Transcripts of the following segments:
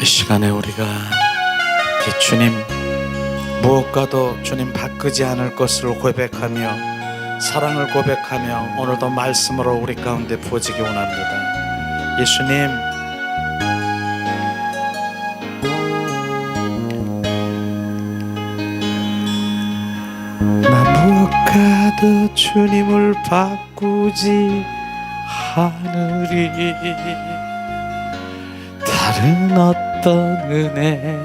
이 시간에 우리가 주님 무엇과도 주님 바꾸지 않을 것을 고백하며 사랑을 고백하며 오늘도 말씀으로 우리 가운데 부어지기 원합니다. 예수님, 나 무엇과도 주님을 바꾸지 않으리. 다른 어떤 은혜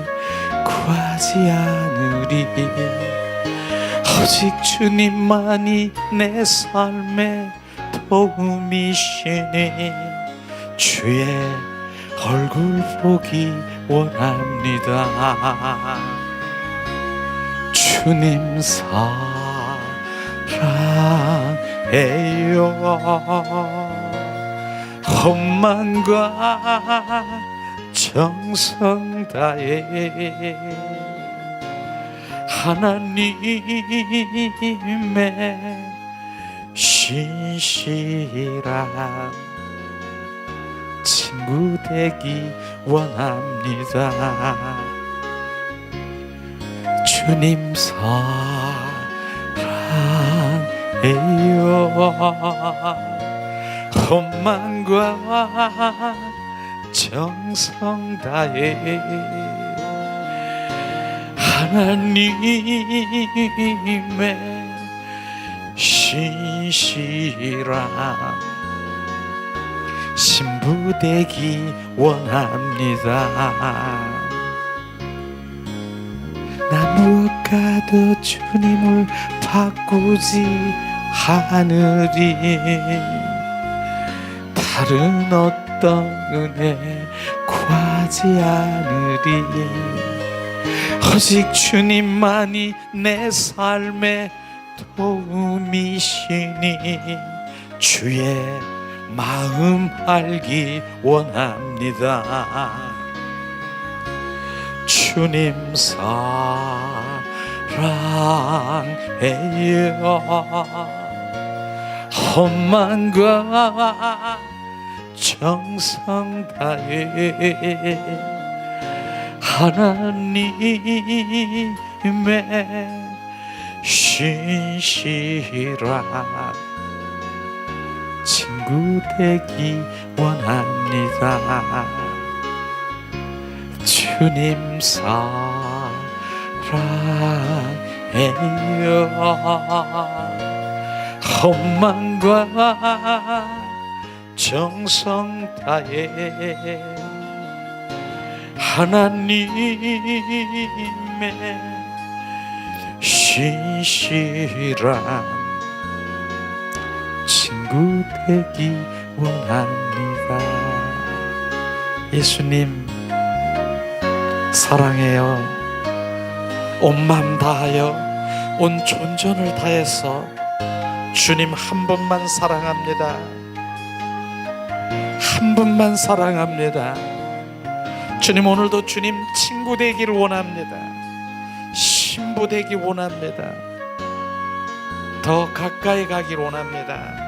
구하지 않으리. 오직 주님만이 내 삶의 도움이시니 주의 얼굴 보기 원합니다. 주님 사랑해요. 헌만과 정성 다해 하나님의 신실한 친구 되기 원합니다. 주님 사랑해요. 헌만과 정성 다해 하나님의 신실한 신부 되기 원합니다. 나 무엇과도 주님을 바꾸지 않으리. 다른 어떤 은혜 구하지 않으리. 오직 주님만이 내 삶의 도움이시니 주의 마음 알기 원합니다. 주님 사랑해요. 헌만과 정성 다해 하나님의 신실한 친구 되기 원합니다. 주님 사랑해요. 헌만과 정성 다해 하나님의 신실한 친구 되기 원합니다. 예수님 사랑해요. 온 마음 다하여 온 존전을 다해서 주님 한 분만 사랑합니다. 한 분만 사랑합니다. 주님 오늘도 주님 친구 되기를 원합니다. 신부 되기 원합니다. 더 가까이 가기를 원합니다.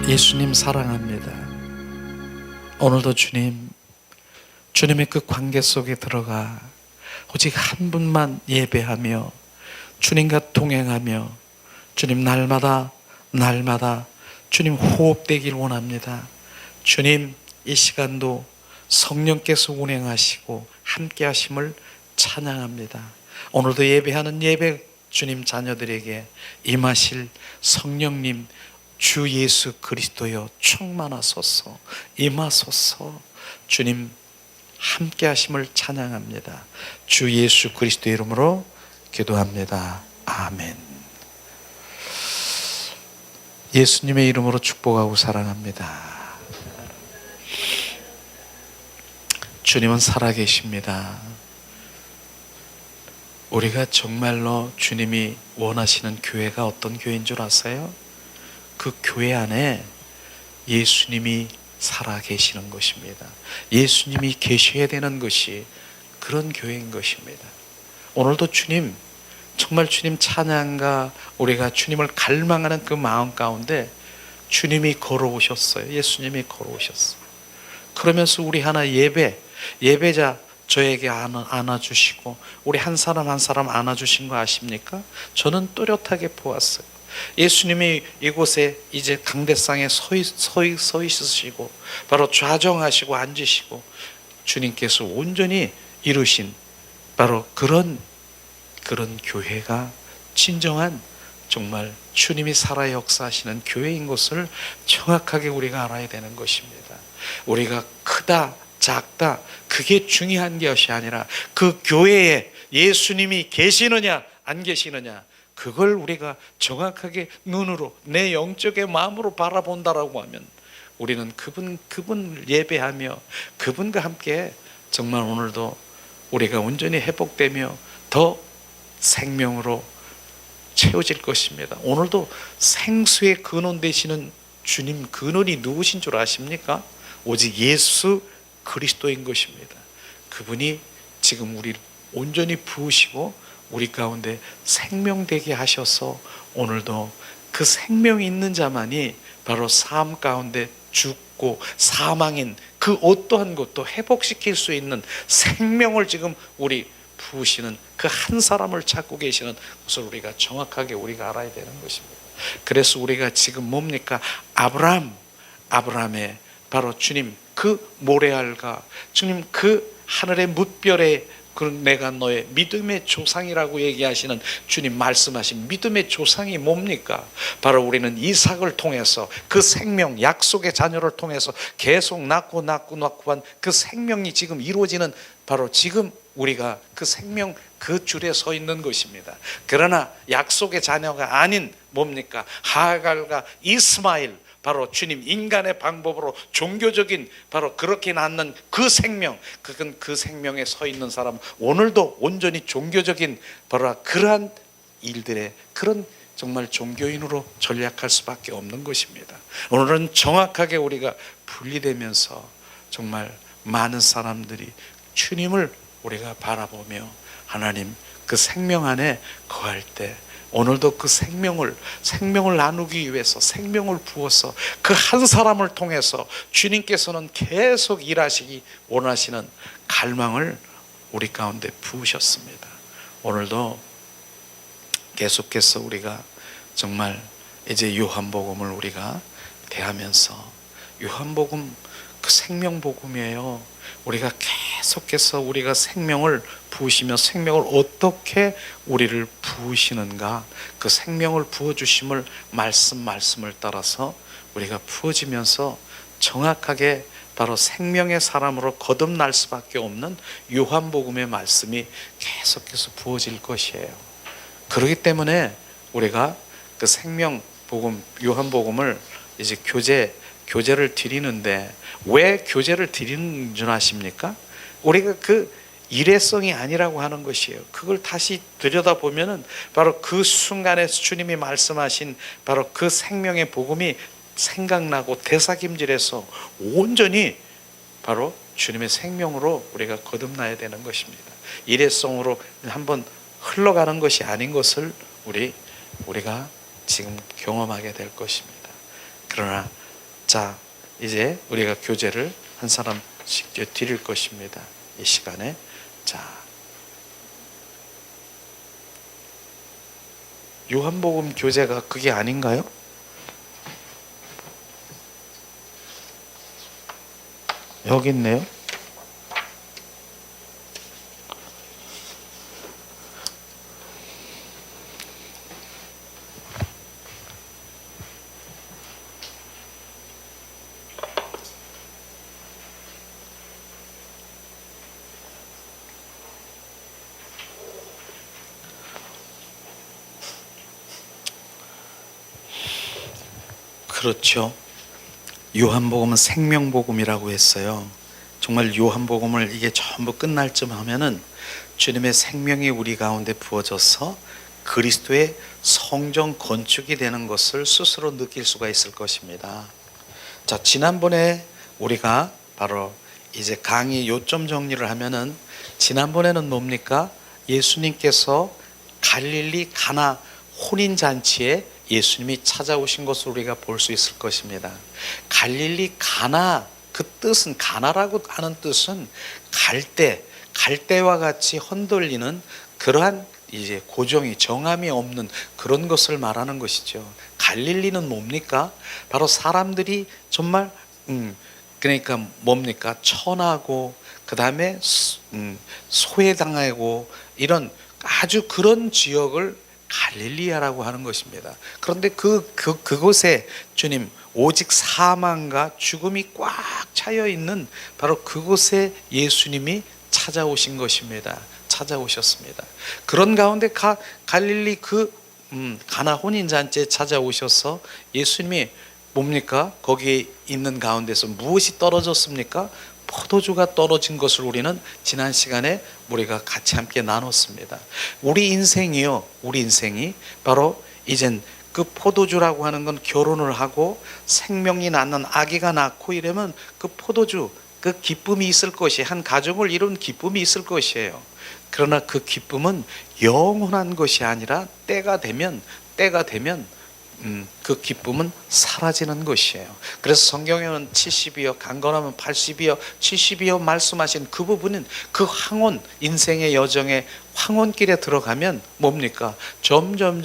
예수님 사랑합니다. 오늘도 주님의 그 관계 속에 들어가 오직 한 분만 예배하며 주님과 동행하며 주님 날마다 주님 호흡되길 원합니다. 주님 이 시간도 성령께서 운행하시고 함께 하심을 찬양합니다. 오늘도 예배하는 예배 주님 자녀들에게 임하실 성령님 주 예수 그리스도여 충만하소서 임하소서. 주님 함께 하심을 찬양합니다. 주 예수 그리스도의 이름으로 기도합니다. 아멘. 예수님의 이름으로 축복하고 사랑합니다. 주님은 살아계십니다. 우리가 정말로 주님이 원하시는 교회가 어떤 교회인 줄 아세요? 그 교회 안에 예수님이 살아계시는 것입니다. 예수님이 계셔야 되는 것이 그런 교회인 것입니다. 오늘도 주님, 정말 주님 찬양과 우리가 주님을 갈망하는 그 마음 가운데 주님이 걸어오셨어요. 예수님이 걸어오셨어요. 그러면서 우리 하나 예배자 저에게 안아주시고 우리 한 사람 한 사람 안아주신 거 아십니까? 저는 또렷하게 보았어요. 예수님이 이곳에 이제 강대상에 서 있으시고 바로 좌정하시고 앉으시고 주님께서 온전히 이루신 바로 그런 교회가 진정한 정말 주님이 살아 역사하시는 교회인 것을 정확하게 우리가 알아야 되는 것입니다. 우리가 크다 작다 그게 중요한 것이 아니라 그 교회에 예수님이 계시느냐 안 계시느냐 그걸 우리가 정확하게 눈으로 내 영적의 마음으로 바라본다라고 하면 우리는 그분을 예배하며 그분과 함께 정말 오늘도 우리가 온전히 회복되며 더 생명으로 채워질 것입니다. 오늘도 생수의 근원 되시는 주님 근원이 누구신 줄 아십니까? 오직 예수 그리스도인 것입니다. 그분이 지금 우리를 온전히 부으시고 우리 가운데 생명되게 하셔서 오늘도 그 생명이 있는 자만이 바로 삶 가운데 죽고 사망인 그 어떠한 것도 회복시킬 수 있는 생명을 지금 우리 부으시는 그 한 사람을 찾고 계시는 것을 우리가 정확하게 우리가 알아야 되는 것입니다. 그래서 우리가 지금 뭡니까? 아브라함의 바로 주님 그 모래알과 주님 그 하늘의 뭇별에 그 내가 너의 믿음의 조상이라고 얘기하시는 주님 말씀하신 믿음의 조상이 뭡니까? 바로 우리는 이삭을 통해서 그 생명 약속의 자녀를 통해서 계속 낳고 한 그 생명이 지금 이루어지는 바로 지금 우리가 그 생명 그 줄에 서 있는 것입니다. 그러나 약속의 자녀가 아닌 뭡니까? 하갈과 이스마엘 바로 주님 인간의 방법으로 종교적인 바로 그렇게 낳는 그 생명 그건 그 생명에 서 있는 사람 오늘도 온전히 종교적인 바로 그러한 일들에 그런 정말 종교인으로 전략할 수밖에 없는 것입니다. 오늘은 정확하게 우리가 분리되면서 정말 많은 사람들이 주님을 우리가 바라보며 하나님 그 생명 안에 거할 때 오늘도 그 생명을 나누기 위해서 생명을 부어서 그 한 사람을 통해서 주님께서는 계속 일하시기 원하시는 갈망을 우리 가운데 부으셨습니다. 오늘도 계속해서 우리가 정말 이제 요한복음을 우리가 대하면서 요한복음 그 생명복음이에요. 우리가 계속해서 우리가 생명을 부으시며 생명을 어떻게 우리를 부으시는가 그 생명을 부어주심을 말씀을 따라서 우리가 부어지면서 정확하게 바로 생명의 사람으로 거듭날 수밖에 없는 요한복음의 말씀이 계속해서 부어질 것이에요. 그렇기 때문에 우리가 그 생명복음 요한복음을 이제 교제를 드리는데 왜 교제를 드리는 줄 아십니까? 우리가 그 일회성이 아니라고 하는 것이에요. 그걸 다시 들여다보면은 바로 그 순간에 주님이 말씀하신 바로 그 생명의 복음이 생각나고 대사김질해서 온전히 바로 주님의 생명으로 우리가 거듭나야 되는 것입니다. 일회성으로 한번 흘러가는 것이 아닌 것을 우리가 지금 경험하게 될 것입니다. 그러나 자 이제 우리가 교제를 한 사람씩 드릴 것입니다. 이 시간에 자 요한복음 교제가 그게 아닌가요? 여기 있네요. 그렇죠. 요한복음은 생명복음이라고 했어요. 정말 요한복음을 이게 전부 끝날 쯤 하면은 주님의 생명이 우리 가운데 부어져서 그리스도의 성전 건축이 되는 것을 스스로 느낄 수가 있을 것입니다. 자, 지난번에 우리가 바로 이제 강의 요점 정리를 하면은 지난번에는 뭡니까? 예수님께서 갈릴리 가나 혼인잔치에 예수님이 찾아오신 것을 우리가 볼 수 있을 것입니다. 갈릴리 가나, 그 뜻은, 가나라고 하는 뜻은 갈대와 같이 흔들리는 그러한 이제 고정이, 정함이 없는 그런 것을 말하는 것이죠. 갈릴리는 뭡니까? 바로 사람들이 정말 그러니까 뭡니까? 천하고 그 다음에 소외당하고 이런 아주 그런 지역을 갈릴리아라고 하는 것입니다. 그런데 그곳에 주님, 오직 사망과 죽음이 꽉 차여 있는 바로 그곳에 예수님이 찾아오신 것입니다. 찾아오셨습니다. 그런 가운데 갈릴리 가나 혼인잔치에 찾아오셔서 예수님이 뭡니까? 거기에 있는 가운데서 무엇이 떨어졌습니까? 포도주가 떨어진 것을 우리는 지난 시간에 우리가 같이 함께 나눴습니다. 우리 인생이 바로 이젠 그 포도주라고 하는 건 결혼을 하고 생명이 낳는 아기가 낳고 이러면 그 포도주, 그 기쁨이 있을 것이, 한 가정을 이룬 기쁨이 있을 것이에요. 그러나 그 기쁨은 영원한 것이 아니라 때가 되면 그 기쁨은 사라지는 것이에요. 그래서 성경에는 70이요, 강건하면 80이요, 70이요 말씀하신 그 부분은 그 황혼, 인생의 여정의 황혼길에 들어가면 뭡니까? 점점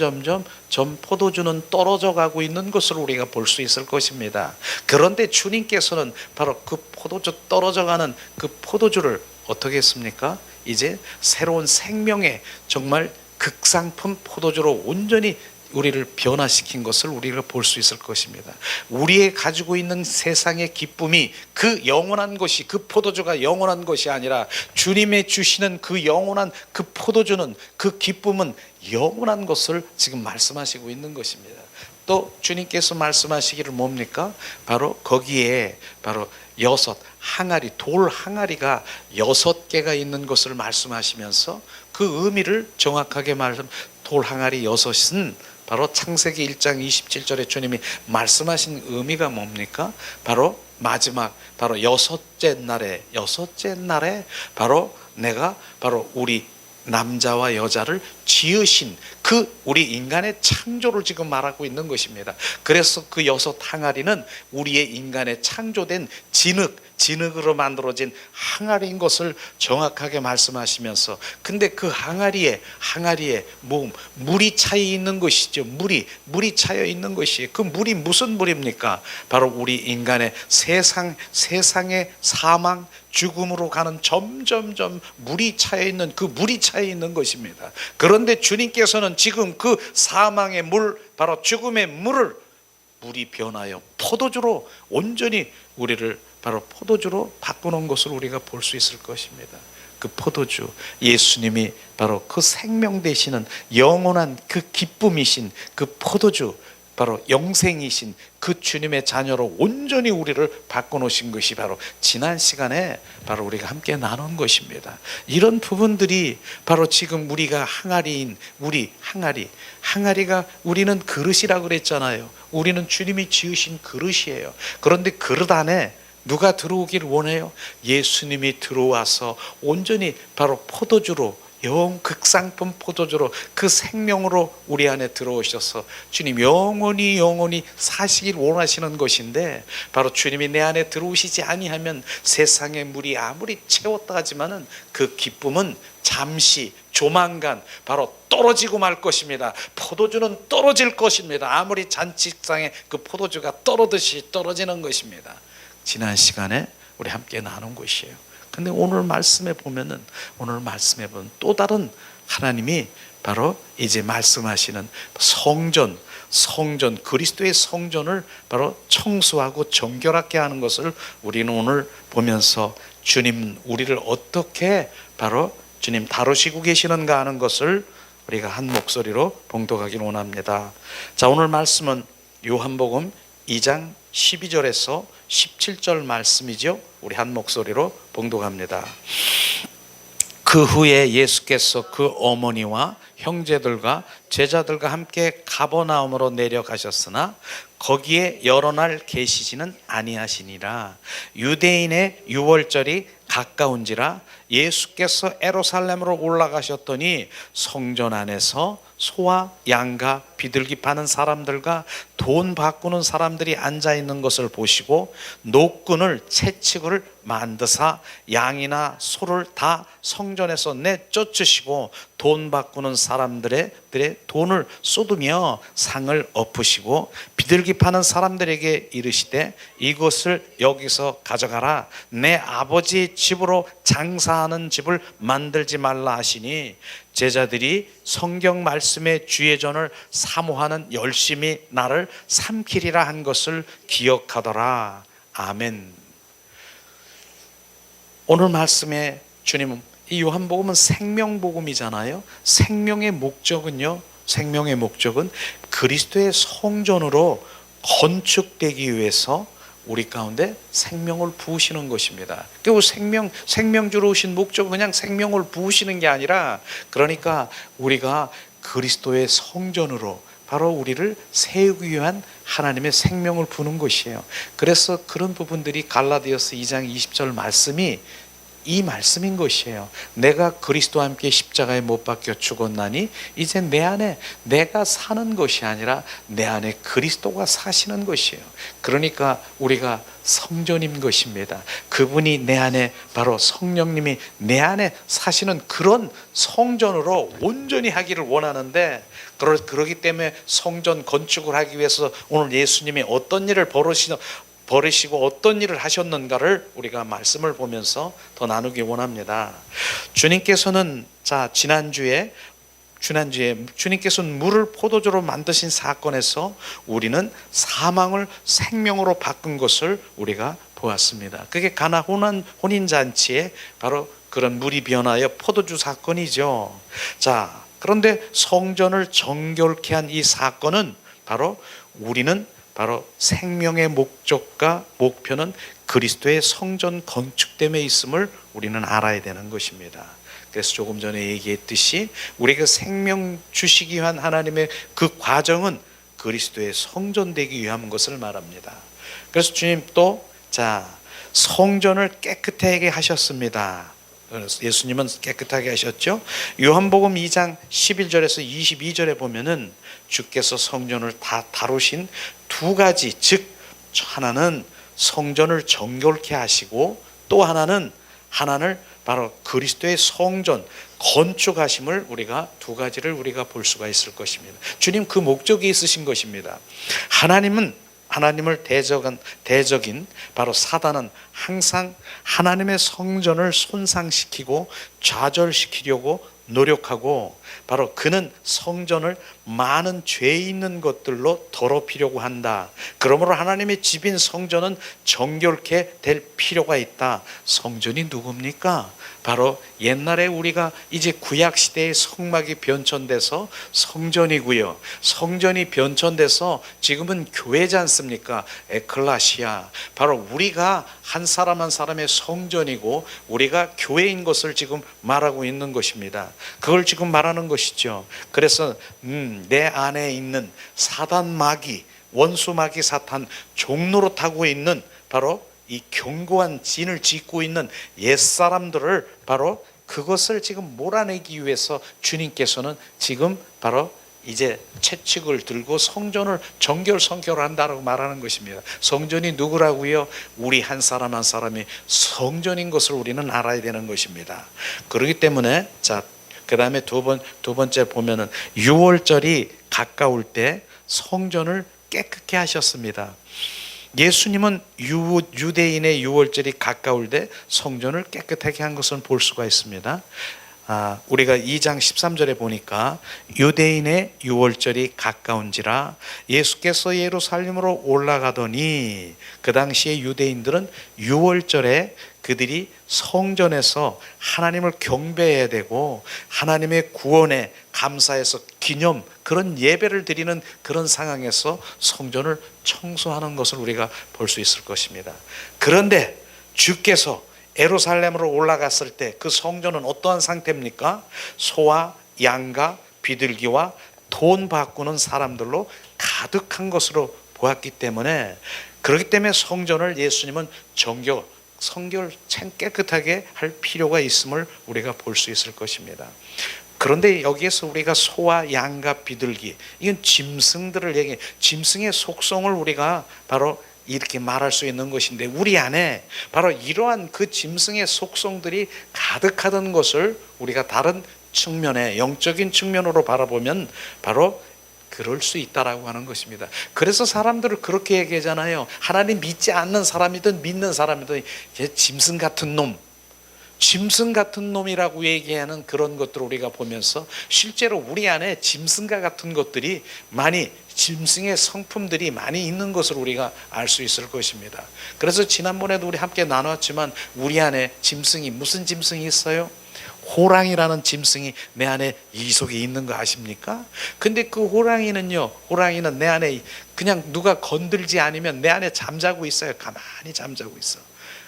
포도주는 떨어져 가고 있는 것을 우리가 볼 수 있을 것입니다. 그런데 주님께서는 바로 그 포도주 떨어져 가는 그 포도주를 어떻게 했습니까? 이제 새로운 생명의 정말 극상품 포도주로 온전히 우리를 변화시킨 것을 우리가 볼 수 있을 것입니다. 우리의 가지고 있는 세상의 기쁨이 그 영원한 것이, 그 포도주가 영원한 것이 아니라 주님의 주시는 그 영원한 그 포도주는, 그 기쁨은 영원한 것을 지금 말씀하시고 있는 것입니다. 또 주님께서 말씀하시기를 뭡니까? 바로 거기에 바로 항아리, 돌 항아리가 6개가 있는 것을 말씀하시면서 그 의미를 정확하게 돌 항아리 6은 바로 창세기 1장 27절에 주님이 말씀하신 의미가 뭡니까? 바로 마지막, 바로 여섯째 날에 바로 내가 바로 우리 남자와 여자를 지으신 그 우리 인간의 창조를 지금 말하고 있는 것입니다. 그래서 그 6 항아리는 우리의 인간의 창조된 진흙으로 만들어진 항아리인 것을 정확하게 말씀하시면서, 근데 그 항아리에 물이 차여 있는 것이죠. 물이 차여 있는 것이, 그 물이 무슨 물입니까? 바로 우리 인간의 세상의 사망, 죽음으로 가는 점점점 물이 차여 있는, 그 물이 차여 있는 것입니다. 그런데 주님께서는 지금 그 사망의 물, 바로 죽음의 물이 변하여 포도주로 온전히 우리를 바로 포도주로 바꾸는 것을 우리가 볼 수 있을 것입니다. 그 포도주, 예수님이 바로 그 생명 되시는 영원한 그 기쁨이신 그 포도주, 바로 영생이신 그 주님의 자녀로 온전히 우리를 바꿔놓으신 것이 바로 지난 시간에 바로 우리가 함께 나눈 것입니다. 이런 부분들이 바로 지금 우리가 항아리가 우리는 그릇이라고 그랬잖아요. 우리는 주님이 지으신 그릇이에요. 그런데 그릇 안에 누가 들어오기를 원해요? 예수님이 들어와서 온전히 바로 포도주로, 극상품 포도주로, 그 생명으로 우리 안에 들어오셔서 주님 영원히 사시길 원하시는 것인데, 바로 주님이 내 안에 들어오시지 아니하면 세상의 물이 아무리 채웠다 하지만은 그 기쁨은 잠시, 조만간 바로 떨어지고 말 것입니다. 포도주는 떨어질 것입니다. 아무리 잔치상에 그 포도주가 떨어지듯이 떨어지는 것입니다. 지난 시간에 우리 함께 나눈 것이에요. 근데 오늘 말씀에 보면 또 다른 하나님이 바로 이제 말씀하시는 성전, 그리스도의 성전을 바로 청소하고 정결하게 하는 것을 우리는 오늘 보면서 주님 우리를 어떻게 바로 주님 다루시고 계시는가 하는 것을 우리가 한 목소리로 봉독하기를 원합니다. 자, 오늘 말씀은 요한복음 2장 12절에서 17절 말씀이죠. 우리 한 목소리로 봉독합니다. 그 후에 예수께서 그 어머니와 형제들과 제자들과 함께 가버나움으로 내려가셨으나 거기에 여러 날 계시지는 아니하시니라. 유대인의 유월절이 가까운지라 예수께서 예루살렘으로 올라가셨더니 성전 안에서 소와 양과 비둘기 파는 사람들과 돈 바꾸는 사람들이 앉아 있는 것을 보시고 노끈을 채찍을 만드사 양이나 소를 다 성전에서 내쫓으시고 돈 바꾸는 사람들의 돈을 쏟으며 상을 엎으시고 비둘기 파는 사람들에게 이르시되 이것을 여기서 가져가라. 내 아버지의 집으로 장사하는 집을 만들지 말라 하시니 제자들이 성경 말씀의 주의 전을 사모하는 열심히 나를 삼키리라 한 것을 기억하더라. 아멘. 오늘 말씀에 주님은 이 요한복음은 생명복음이잖아요. 생명의 목적은 그리스도의 성전으로 건축되기 위해서 우리 가운데 생명을 부으시는 것입니다. 그 생명주로 오신 목적은 그냥 생명을 부으시는 게 아니라, 그러니까 우리가 그리스도의 성전으로 바로 우리를 세우기 위한 하나님의 생명을 부는 것이에요. 그래서 그런 부분들이 갈라디아서 2장 20절 말씀이 이 말씀인 것이에요. 내가 그리스도와 함께 십자가에 못 박혀 죽었나니 이제 내 안에 내가 사는 것이 아니라 내 안에 그리스도가 사시는 것이에요. 그러니까 우리가 성전인 것입니다. 그분이 내 안에, 바로 성령님이 내 안에 사시는 그런 성전으로 온전히 하기를 원하는데, 그러기 때문에 성전 건축을 하기 위해서 오늘 예수님이 어떤 일을 버리시고 어떤 일을 하셨는가를 우리가 말씀을 보면서 더 나누기 원합니다. 주님께서는 지난주에 주님께서는 물을 포도주로 만드신 사건에서 우리는 사망을 생명으로 바꾼 것을 우리가 보았습니다. 그게 가나 혼인잔치에 바로 그런 물이 변하여 포도주 사건이죠. 그런데 성전을 정결케 한 이 사건은 우리는 생명의 목적과 목표는 그리스도의 성전 건축됨에 있음을 우리는 알아야 되는 것입니다. 그래서 조금 전에 얘기했듯이 우리가 생명 주시기 위한 하나님의 그 과정은 그리스도의 성전 되기 위한 것을 말합니다. 그래서 주님 또 성전을 깨끗하게 하셨습니다. 예수님은 깨끗하게 하셨죠. 요한복음 2장 11절에서 22절에 보면은 주께서 성전을 다 다루신 두 가지, 즉 하나는 성전을 정결케 하시고 또 하나는 바로 그리스도의 성전 건축하심을 우리가 두 가지를 우리가 볼 수가 있을 것입니다. 주님 그 목적이 있으신 것입니다. 하나님을 대적인 바로 사단은 항상 하나님의 성전을 손상시키고 좌절시키려고 노력하고, 바로 그는 성전을 많은 죄 있는 것들로 더럽히려고 한다. 그러므로 하나님의 집인 성전은 정결케 될 필요가 있다. 성전이 누굽니까? 바로 옛날에 우리가 이제 구약시대의 성막이 변천돼서 성전이고요, 성전이 변천돼서 지금은 교회지 않습니까? 에클라시아, 바로 우리가 한 사람 한 사람의 성전이고 우리가 교회인 것을 지금 말하고 있는 것입니다. 그걸 지금 말하는 것이죠. 그래서 내 안에 있는 사단 마귀, 원수 마귀 사탄 종로로 타고 있는 바로 이 견고한 진을 짓고 있는 옛사람들을 바로 그것을 지금 몰아내기 위해서 주님께서는 지금 바로 이제 채찍을 들고 성전을 정결한다라고 말하는 것입니다. 성전이 누구라고요? 우리 한 사람 한 사람이 성전인 것을 우리는 알아야 되는 것입니다. 그렇기 때문에 그 다음에 두 번째 보면은 6월절이 가까울 때 성전을 깨끗게 하셨습니다. 예수님은 유대인의 6월절이 가까울 때 성전을 깨끗하게 한 것을 볼 수가 있습니다. 우리가 2장 13절에 보니까 유대인의 6월절이 가까운지라 예수께서 예루살렘으로 올라가더니, 그 당시에 유대인들은 6월절에 그들이 성전에서 하나님을 경배해야 되고 하나님의 구원에 감사해서 기념 그런 예배를 드리는 그런 상황에서 성전을 청소하는 것을 우리가 볼 수 있을 것입니다. 그런데 주께서 예루살렘으로 올라갔을 때 그 성전은 어떠한 상태입니까? 소와 양과 비둘기와 돈 바꾸는 사람들로 가득한 것으로 보았기 때문에, 그렇기 때문에 성전을 예수님은 깨끗하게 할 필요가 있음을 우리가 볼 수 있을 것입니다. 그런데 여기에서 우리가 소와 양과 비둘기, 이건 짐승들을 얘기해. 짐승의 속성을 우리가 바로 이렇게 말할 수 있는 것인데, 우리 안에 바로 이러한 그 짐승의 속성들이 가득하던 것을 우리가 다른 측면에, 영적인 측면으로 바라보면 바로 그럴 수 있다라고 하는 것입니다. 그래서 사람들을 그렇게 얘기하잖아요. 하나님 믿지 않는 사람이든 믿는 사람이든 짐승 같은 놈, 짐승 같은 놈이라고 얘기하는 그런 것들을 우리가 보면서 실제로 우리 안에 짐승과 같은 것들이 많이, 짐승의 성품들이 많이 있는 것을 우리가 알 수 있을 것입니다. 그래서 지난번에도 우리 함께 나눴지만 우리 안에 짐승이, 무슨 짐승이 있어요? 호랑이라는 짐승이 내 안에 이 속에 있는 거 아십니까? 근데 그 호랑이는요, 호랑이는 내 안에 그냥 누가 건들지 않으면 내 안에 잠자고 있어요. 가만히 잠자고 있어.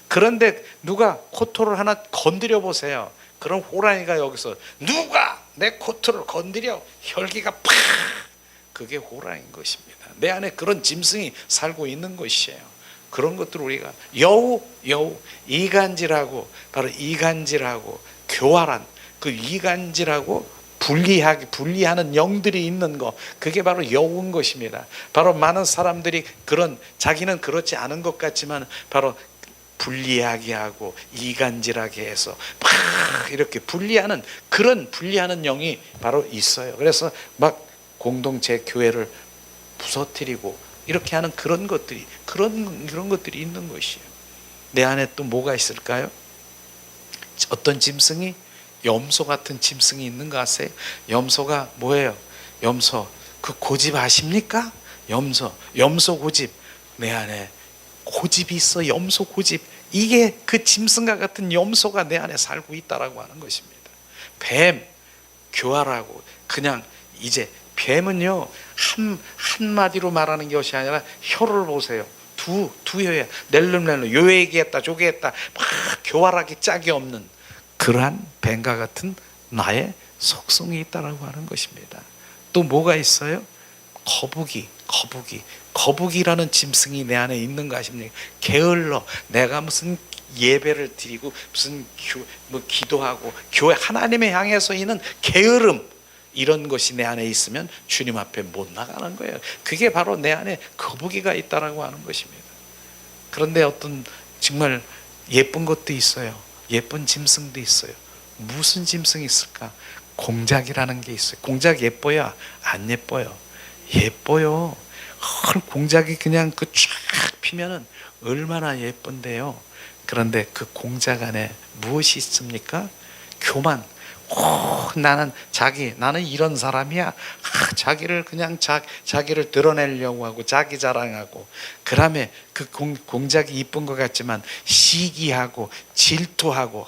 그런데 누가 코털을 하나 건드려 보세요. 그럼 호랑이가 여기서 누가 내 코털을 건드려, 혈기가 팍, 그게 호랑이인 것입니다. 내 안에 그런 짐승이 살고 있는 것이에요. 그런 것들 우리가 여우, 이간질하고, 바로 이간질하고 교활한 그 이간질하고 분리하는 영들이 있는 거, 그게 바로 여우인 것입니다. 바로 많은 사람들이 그런, 자기는 그렇지 않은 것 같지만 바로 분리하게 하고 이간질하게 해서 막 이렇게 분리하는, 그런 분리하는 영이 바로 있어요. 그래서 막 공동체 교회를 부서뜨리고 이렇게 하는 그런 것들이, 그런 것들이 있는 것이에요. 내 안에 또 뭐가 있을까요? 어떤 짐승이, 염소 같은 짐승이 있는 거 아세요? 염소가 뭐예요? 염소, 그 고집 아십니까? 염소 고집. 내 안에 고집이 있어. 염소 고집. 이게 그 짐승과 같은 염소가 내 안에 살고 있다라고 하는 것입니다. 뱀, 교활하고, 그냥 이제 뱀은요, 한마디로 말하는 것이 아니라 혀를 보세요. 두 혀야. 낼름낼름, 요 얘기했다 저게 했다, 막 교활하게 짝이 없는 그러한 뱀과 같은 나의 속성이 있다라고 하는 것입니다. 또 뭐가 있어요? 거북이라는 짐승이 내 안에 있는 거 아십니까? 게을러. 내가 무슨 예배를 드리고 무슨 기도하고 교회 하나님에 향해서 있는 게으름, 이런 것이 내 안에 있으면 주님 앞에 못 나가는 거예요. 그게 바로 내 안에 거북이가 있다라고 하는 것입니다. 그런데 어떤 정말 예쁜 것도 있어요. 예쁜 짐승도 있어요. 무슨 짐승이 있을까? 공작이라는 게 있어요. 공작 예뻐요? 안 예뻐요? 예뻐요. 공작이 그냥 그 쫙 피면은 얼마나 예쁜데요. 그런데 그 공작 안에 무엇이 있습니까? 교만. 나는 이런 사람이야. 자기를 그냥 자기를 드러내려고 하고 자기 자랑하고, 그다음에 그 공작이 이쁜 것 같지만 시기하고 질투하고,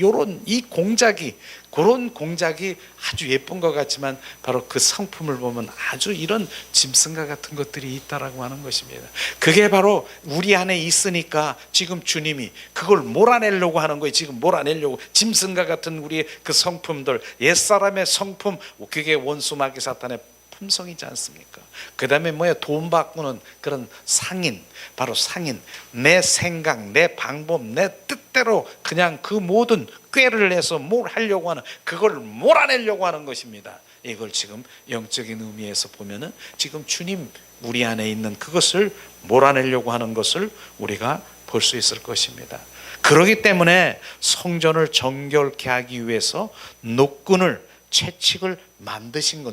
요런 이 공작이, 그런 공작이 아주 예쁜 것 같지만 바로 그 성품을 보면 아주 이런 짐승과 같은 것들이 있다라고 하는 것입니다. 그게 바로 우리 안에 있으니까 지금 주님이 그걸 몰아내려고 하는 거예요. 지금 몰아내려고, 짐승과 같은 우리의 그 성품들, 옛사람의 성품, 그게 원수 마귀 사탄의 품성이지 않습니까? 그 다음에 뭐야? 돈 바꾸는 그런 상인, 바로 상인. 내 생각, 내 방법, 내 뜻대로 그냥 그 모든 꾀를 내서 뭘 하려고 하는, 그걸 몰아내려고 하는 것입니다. 이걸 지금 영적인 의미에서 보면은 지금 주님 우리 안에 있는 그것을 몰아내려고 하는 것을 우리가 볼 수 있을 것입니다. 그렇기 때문에 성전을 정결케 하기 위해서 노끈을, 채찍을 만드신 거,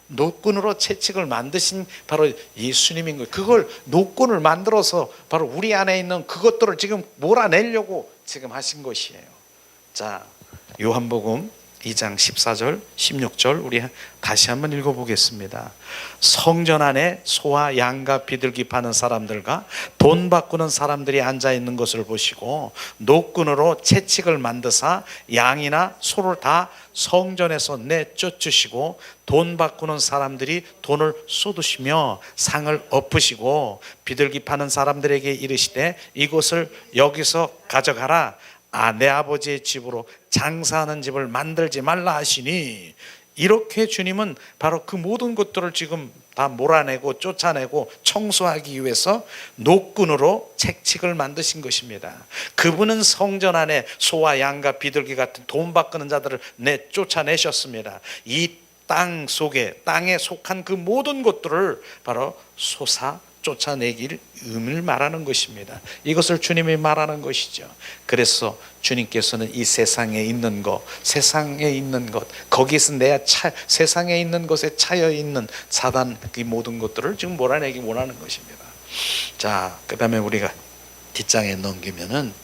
노끈으로 채찍을 만드신 바로 예수님인 거예요. 그걸 노끈을 만들어서 바로 우리 안에 있는 그것들을 지금 몰아내려고 지금 하신 것이에요. 자, 요한복음 2장 14절 16절 우리 다시 한번 읽어보겠습니다. 성전 안에 소와 양과 비둘기 파는 사람들과 돈 바꾸는 사람들이 앉아있는 것을 보시고 노끈으로 채찍을 만드사 양이나 소를 다 성전에서 내쫓으시고 돈 바꾸는 사람들이 돈을 쏟으시며 상을 엎으시고 비둘기 파는 사람들에게 이르시되 이곳을 여기서 가져가라. 내 아버지의 집으로 장사하는 집을 만들지 말라 하시니, 이렇게 주님은 바로 그 모든 것들을 지금 다 몰아내고 쫓아내고 청소하기 위해서 노끈으로 채찍을 만드신 것입니다. 그분은 성전 안에 소와 양과 비둘기 같은 돈 바꾸는 자들을 쫓아내셨습니다. 이 땅 속에, 땅에 속한 그 모든 것들을 바로 쫓아내길 의미를 말하는 것입니다. 이것을 주님이 말하는 것이죠. 그래서 주님께서는 이 세상에 있는 것, 거기서 세상에 있는 것에 차여 있는 사단 그 모든 것들을 지금 몰아내기 원하는 것입니다. 자, 그 다음에 우리가 뒷장에 넘기면은,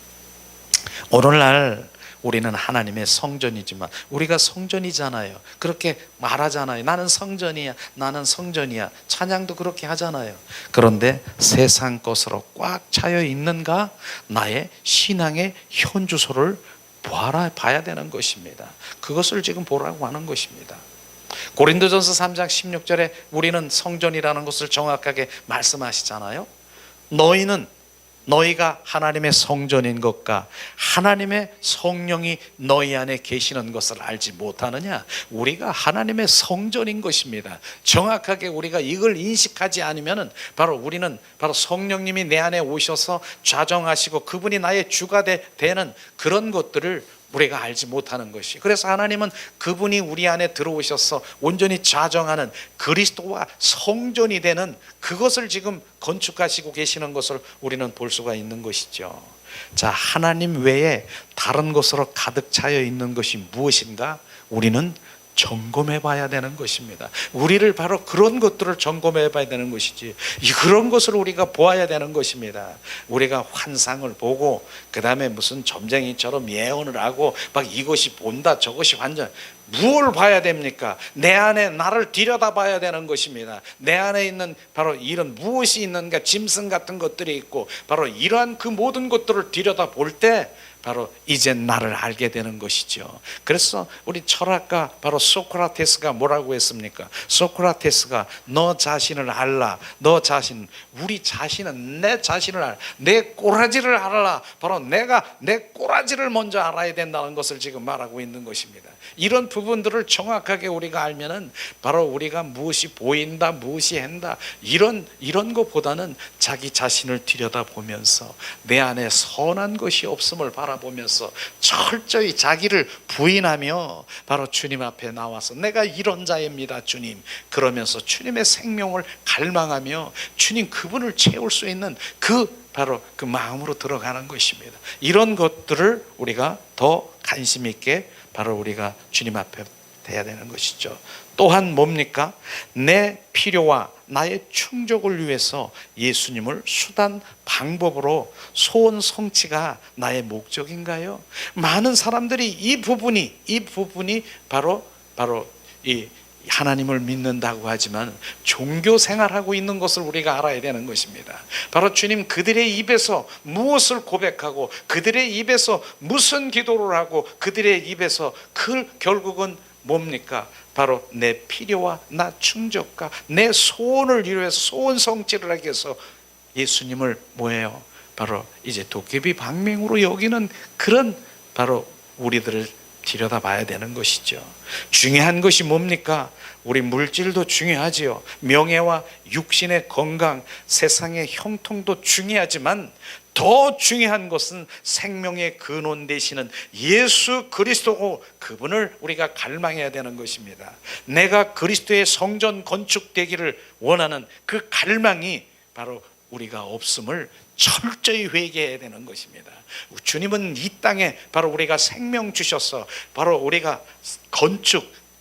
오늘날 우리는 하나님의 성전이지만, 우리가 성전이잖아요. 그렇게 말하잖아요. 나는 성전이야, 나는 성전이야. 찬양도 그렇게 하잖아요. 그런데 세상 것으로 꽉 차여 있는가? 나의 신앙의 현주소를 봐야 되는 것입니다. 그것을 지금 보라고 하는 것입니다. 고린도전서 3장 16절에 우리는 성전이라는 것을 정확하게 말씀하시잖아요. 너희가 하나님의 성전인 것과 하나님의 성령이 너희 안에 계시는 것을 알지 못하느냐? 우리가 하나님의 성전인 것입니다. 정확하게 우리가 이걸 인식하지 않으면 우리는 성령님이 내 안에 오셔서 좌정하시고 그분이 나의 주가 되는 그런 것들을 우리가 알지 못하는 것이. 그래서 하나님은 그분이 우리 안에 들어오셔서 온전히 좌정하는 그리스도와 성전이 되는 그것을 지금 건축하시고 계시는 것을 우리는 볼 수가 있는 것이죠. 자, 하나님 외에 다른 것으로 가득 차여 있는 것이 무엇인가? 우리는 점검해 봐야 되는 것입니다. 우리를 바로 그런 것들을 점검해 봐야 되는 것이지, 그런 것을 우리가 보아야 되는 것입니다. 우리가 환상을 보고 그 다음에 무슨 점쟁이처럼 예언을 하고 막 이것이 본다 저것이 완전, 무엇을 봐야 됩니까? 내 안에 나를 들여다 봐야 되는 것입니다. 내 안에 있는 바로 이런 무엇이 있는가, 짐승 같은 것들이 있고 바로 이러한 그 모든 것들을 들여다 볼 때 바로 이제 나를 알게 되는 것이죠. 그래서 우리 철학가 바로 소크라테스가 뭐라고 했습니까? 소크라테스가 너 자신을 알라. 우리 자신은 내 자신을 알라. 내 꼬라지를 알라. 바로 내가 내 꼬라지를 먼저 알아야 된다는 것을 지금 말하고 있는 것입니다. 이런 부분들을 정확하게 우리가 알면은 바로 우리가 무엇이 보인다, 무엇이 한다, 이런 것보다는 자기 자신을 들여다보면서 내 안에 선한 것이 없음을 바라보면서 철저히 자기를 부인하며 바로 주님 앞에 나와서 내가 이런 자입니다, 주님. 그러면서 주님의 생명을 갈망하며 주님 그분을 채울 수 있는 바로 그 마음으로 들어가는 것입니다. 이런 것들을 우리가 더 관심 있게 바로 우리가 주님 앞에 돼야 되는 것이죠. 또한 뭡니까? 내 필요와 나의 충족을 위해서 예수님을 수단 방법으로 소원 성취가 나의 목적인가요? 많은 사람들이 이 부분이 바로 이 하나님을 믿는다고 하지만 종교 생활하고 있는 것을 우리가 알아야 되는 것입니다. 바로 주님 그들의 입에서 무엇을 고백하고 그들의 입에서 무슨 기도를 하고 그들의 입에서 결국은 뭡니까? 바로 내 필요와 나 충족과 내 소원을 이루어서 소원 성취를 하기 위해서 예수님을 뭐예요? 바로 이제 도깨비 방맹으로 여기는 그런 바로 우리들을 들여다봐야 되는 것이죠. 중요한 것이 뭡니까? 우리 물질도 중요하지요. 명예와 육신의 건강, 세상의 형통도 중요하지만 더 중요한 것은 생명의 근원 되시는 예수 그리스도고 그분을 우리가 갈망해야 되는 것입니다. 내가 그리스도의 성전 건축되기를 원하는 그 갈망이 바로 우리가 없음을 철저히 회개해야 되는 것입니다. 주님은 이 땅에 바로 우리가 생명 주셔서 바로 우리가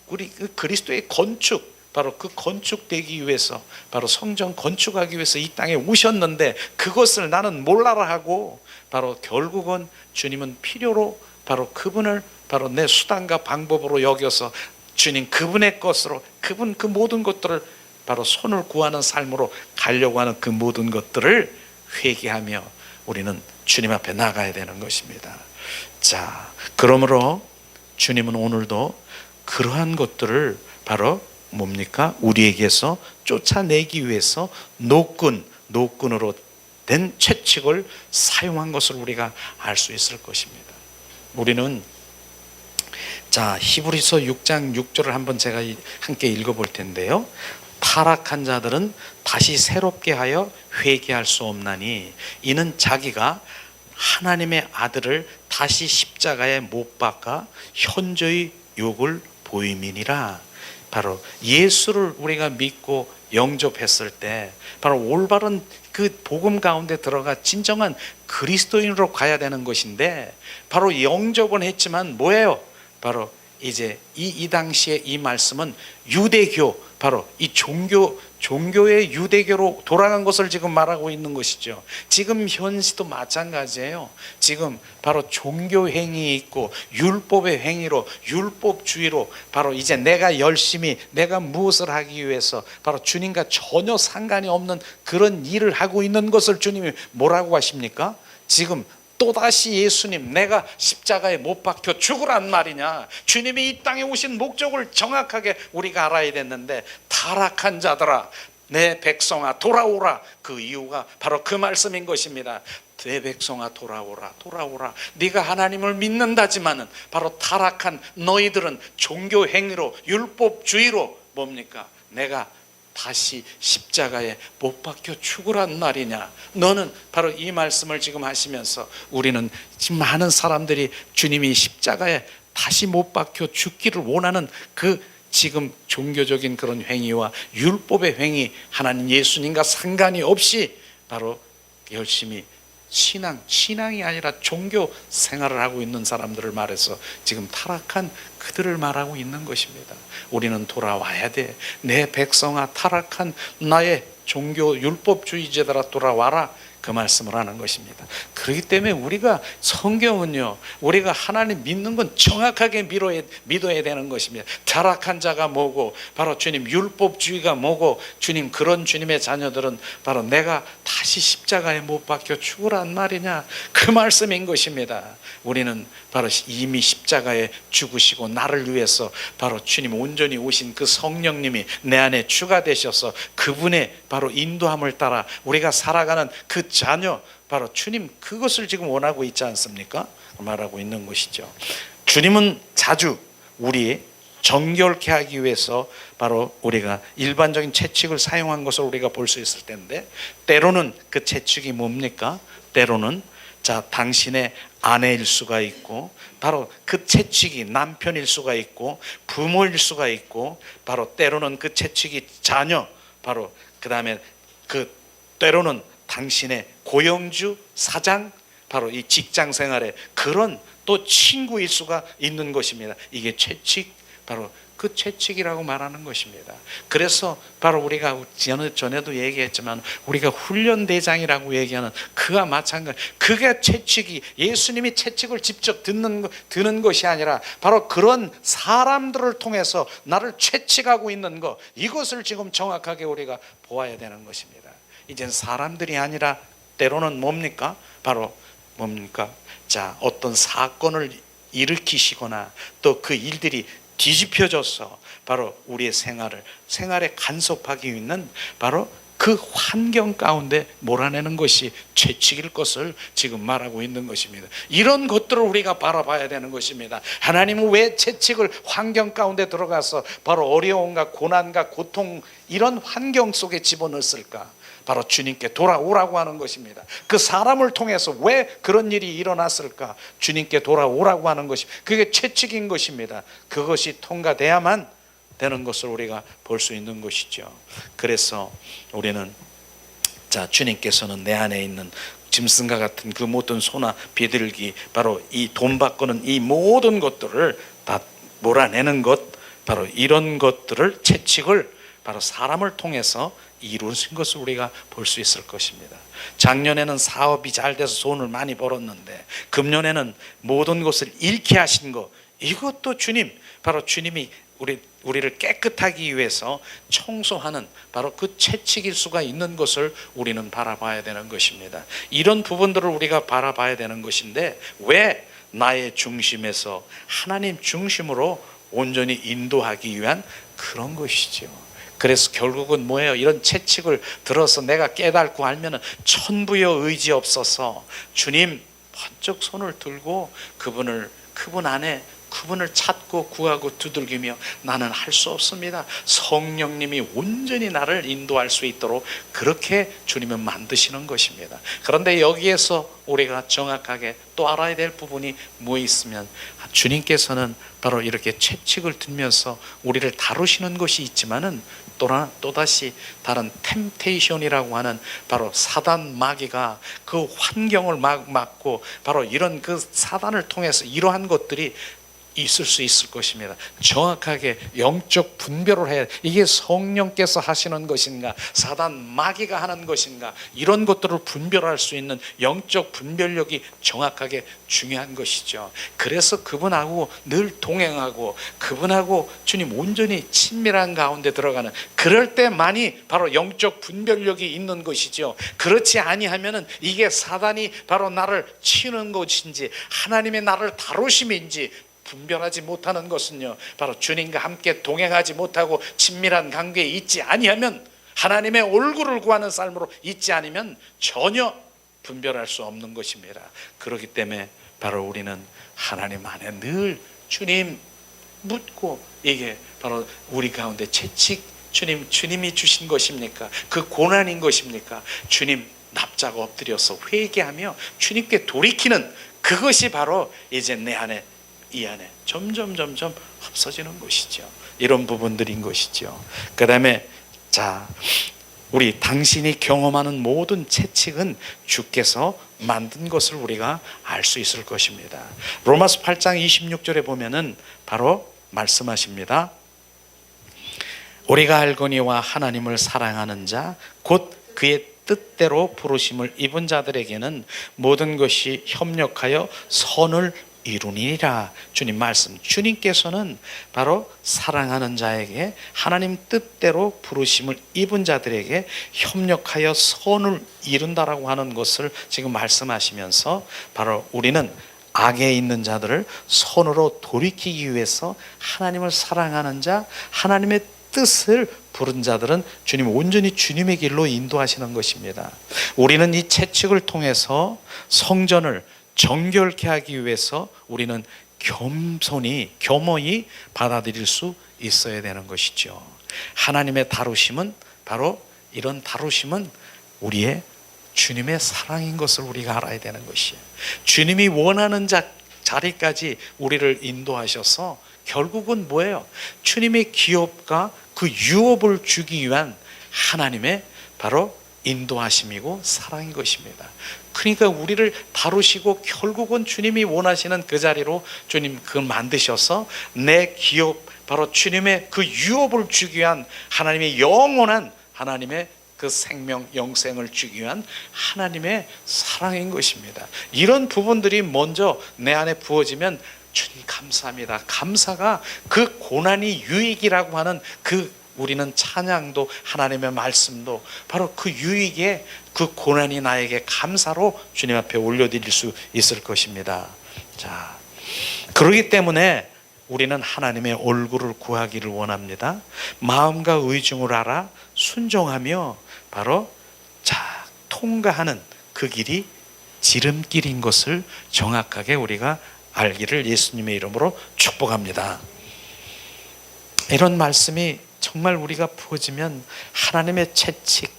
우리 그리스도의 건축, 바로 그 건축되기 위해서 바로 성전 건축하기 위해서 이 땅에 오셨는데 그것을 나는 몰라라 하고 바로 결국은 주님은 필요로 바로 그분을 바로 내 수단과 방법으로 여겨서 주님 그분의 것으로 그분 그 모든 것들을 바로 손을 구하는 삶으로 가려고 하는 그 모든 것들을 회개하며 우리는 주님 앞에 나가야 되는 것입니다. 자, 그러므로 주님은 오늘도 그러한 것들을 바로 뭡니까? 우리에게서 쫓아내기 위해서 노끈으로 된 채찍을 사용한 것을 우리가 알 수 있을 것입니다. 우리는 자 히브리서 6장 6절을 한번 제가 함께 읽어볼 텐데요. 타락한 자들은 다시 새롭게 하여 회개할 수 없나니 이는 자기가 하나님의 아들을 다시 십자가에 못 박아 현저히 욕을 보임이니라. 바로 예수를 우리가 믿고 영접했을 때 바로 올바른 그 복음 가운데 들어가 진정한 그리스도인으로 가야 되는 것인데, 바로 영접은 했지만 뭐예요? 바로 이제 이 당시에 이 말씀은 유대교, 바로 이 종교의 유대교로 돌아간 것을 지금 말하고 있는 것이죠. 지금 현시도 마찬가지예요. 지금 바로 종교 행위 있고 율법의 행위로, 율법주의로 바로 이제 내가 열심히 내가 무엇을 하기 위해서 바로 주님과 전혀 상관이 없는 그런 일을 하고 있는 것을 주님이 뭐라고 하십니까? 지금 또다시 예수님, 내가 십자가에 못 박혀 죽으란 말이냐. 주님이 이 땅에 오신 목적을 정확하게 우리가 알아야 됐는데, 타락한 자들아 내 백성아 돌아오라. 그 이유가 바로 그 말씀인 것입니다. 내 백성아 돌아오라, 돌아오라. 네가 하나님을 믿는다지만은 바로 타락한 너희들은 종교 행위로 율법주의로 뭡니까? 내가 다시 십자가에 못 박혀 죽으란 말이냐. 너는 바로 이 말씀을 지금 하시면서 우리는 지금 많은 사람들이 주님이 십자가에 다시 못 박혀 죽기를 원하는 그 지금 종교적인 그런 행위와 율법의 행위, 하나님 예수님과 상관이 없이 바로 열심히 신앙이 아니라 종교 생활을 하고 있는 사람들을 말해서 지금 타락한 그들을 말하고 있는 것입니다. 우리는 돌아와야 돼. 내 백성아 타락한 나의 종교 율법주의자들아 돌아와라. 그 말씀을 하는 것입니다. 그렇기 때문에 우리가 성경은요, 우리가 하나님 믿는 건 정확하게 믿어야 되는 것입니다. 타락한 자가 뭐고 바로 주님 율법주의가 뭐고, 주님 그런 주님의 자녀들은 바로 내가 다시 십자가에 못 박혀 죽으란 말이냐, 그 말씀인 것입니다. 우리는 바로 이미 십자가에 죽으시고 나를 위해서 바로 주님 온전히 오신 그 성령님이 내 안에 추가되셔서 그분의 바로 인도함을 따라 우리가 살아가는 그 자녀, 바로 주님 그것을 지금 원하고 있지 않습니까? 말하고 있는 것이죠. 주님은 자주 우리 정결케 하기 위해서 바로 우리가 일반적인 채찍을 사용한 것을 우리가 볼 수 있을 텐데, 때로는 그 채찍이 뭡니까? 때로는 당신의 아내일 수가 있고, 바로 그 채찍이 남편일 수가 있고, 부모일 수가 있고, 바로 때로는 그 채찍이 자녀, 바로 그 다음에 그 때로는 당신의 고용주, 사장, 바로 이 직장 생활에 그런 또 친구일 수가 있는 것입니다. 이게 채찍, 바로 그 채찍이라고 말하는 것입니다. 그래서 바로 우리가 전에도 얘기했지만 우리가 훈련대장이라고 얘기하는 그와 마찬가지, 그게 채찍이, 예수님이 채찍을 직접 드는 것이 아니라 바로 그런 사람들을 통해서 나를 채찍하고 있는 것, 이것을 지금 정확하게 우리가 보아야 되는 것입니다. 이젠 사람들이 아니라 때로는 뭡니까? 바로 뭡니까? 어떤 사건을 일으키시거나 또 그 일들이 뒤집혀져서 바로 우리의 생활에 간섭하기 있는 바로 그 환경 가운데 몰아내는 것이 채찍일 것을 지금 말하고 있는 것입니다. 이런 것들을 우리가 바라봐야 되는 것입니다. 하나님은 왜 채찍을 환경 가운데 들어가서 바로 어려움과 고난과 고통 이런 환경 속에 집어넣었을까? 바로 주님께 돌아오라고 하는 것입니다. 그 사람을 통해서 왜 그런 일이 일어났을까? 주님께 돌아오라고 하는 것이, 그게 채찍인 것입니다. 그것이 통과돼야만 되는 것을 우리가 볼 수 있는 것이죠. 그래서 우리는 주님께서는 내 안에 있는 짐승과 같은 그 모든 소나 비둘기, 바로 이 돈 바꾸는 이 모든 것들을 다 몰아내는 것, 바로 이런 것들을 채찍을 바로 사람을 통해서 이루신 것을 우리가 볼 수 있을 것입니다. 작년에는 사업이 잘 돼서 돈을 많이 벌었는데 금년에는 모든 것을 잃게 하신 것, 이것도 주님, 바로 주님이 우리를 깨끗하기 위해서 청소하는 바로 그 채찍일 수가 있는 것을 우리는 바라봐야 되는 것입니다. 이런 부분들을 우리가 바라봐야 되는 것인데, 왜 나의 중심에서 하나님 중심으로 온전히 인도하기 위한 그런 것이죠. 그래서 결국은 뭐예요? 이런 채찍을 들어서 내가 깨닫고 알면은 천부여 의지 없어서 주님 번쩍 손을 들고 그분 안에 그분을 찾고 구하고 두들기며 나는 할 수 없습니다. 성령님이 온전히 나를 인도할 수 있도록 그렇게 주님은 만드시는 것입니다. 그런데 여기에서 우리가 정확하게 또 알아야 될 부분이 뭐 있으면, 주님께서는 바로 이렇게 채찍을 들면서 우리를 다루시는 것이 있지만은 또다시 다른 템테이션이라고 하는 바로 사단 마귀가 그 환경을 막고 바로 이런 그 사단을 통해서 이러한 것들이 있을 수 있을 것입니다. 정확하게 영적 분별을 해야, 이게 성령께서 하시는 것인가 사단 마귀가 하는 것인가, 이런 것들을 분별할 수 있는 영적 분별력이 정확하게 중요한 것이죠. 그래서 그분하고 늘 동행하고 그분하고 주님 온전히 친밀한 가운데 들어가는, 그럴 때만이 바로 영적 분별력이 있는 것이죠. 그렇지 아니하면은 이게 사단이 바로 나를 치는 것인지 하나님의 나를 다루심인지 분별하지 못하는 것은요, 바로 주님과 함께 동행하지 못하고 친밀한 관계에 있지 아니하면, 하나님의 얼굴을 구하는 삶으로 있지 않으면 전혀 분별할 수 없는 것입니다. 그렇기 때문에 바로 우리는 하나님 안에 늘 주님 묻고, 이게 바로 우리 가운데 채찍, 주님이 주신 것입니까? 그 고난인 것입니까? 주님 납작 엎드려서 회개하며 주님께 돌이키는 그것이 바로 이제 내 안에, 이 안에 점점 없어지는 것이죠. 이런 부분들인 것이죠. 그 다음에 우리 당신이 경험하는 모든 채찍은 주께서 만든 것을 우리가 알 수 있을 것입니다. 로마서 8장 26절에 보면은 바로 말씀하십니다. 우리가 알거니와 하나님을 사랑하는 자 곧 그의 뜻대로 부르심을 입은 자들에게는 모든 것이 협력하여 선을 이루니라. 주님 말씀, 주님께서는 바로 사랑하는 자에게, 하나님 뜻대로 부르심을 입은 자들에게 협력하여 선을 이룬다라고 하는 것을 지금 말씀하시면서, 바로 우리는 악에 있는 자들을 선으로 돌이키기 위해서 하나님을 사랑하는 자, 하나님의 뜻을 부른 자들은 주님 온전히 주님의 길로 인도하시는 것입니다. 우리는 이 채찍을 통해서 성전을 정결케 하기 위해서 우리는 겸허히 받아들일 수 있어야 되는 것이죠. 하나님의 다루심은, 바로 이런 다루심은 우리의 주님의 사랑인 것을 우리가 알아야 되는 것이에요. 주님이 원하는 자리까지 우리를 인도하셔서 결국은 뭐예요? 주님의 기업과 그 유업을 주기 위한 하나님의 바로 인도하심이고 사랑인 것입니다. 그러니까 우리를 다루시고 결국은 주님이 원하시는 그 자리로 주님 그걸 만드셔서 내 기업, 바로 주님의 그 유업을 주기 위한 하나님의 영원한 하나님의 그 생명, 영생을 주기 위한 하나님의 사랑인 것입니다. 이런 부분들이 먼저 내 안에 부어지면 주님 감사합니다. 감사가 그 고난이 유익이라고 하는 그 우리는 찬양도 하나님의 말씀도 바로 그 유익에 그 고난이 나에게 감사로 주님 앞에 올려드릴 수 있을 것입니다. 그렇기 때문에 우리는 하나님의 얼굴을 구하기를 원합니다. 마음과 의중을 알아 순종하며 바로 통과하는 그 길이 지름길인 것을 정확하게 우리가 알기를 예수님의 이름으로 축복합니다. 이런 말씀이 정말 우리가 부어지면 하나님의 채찍,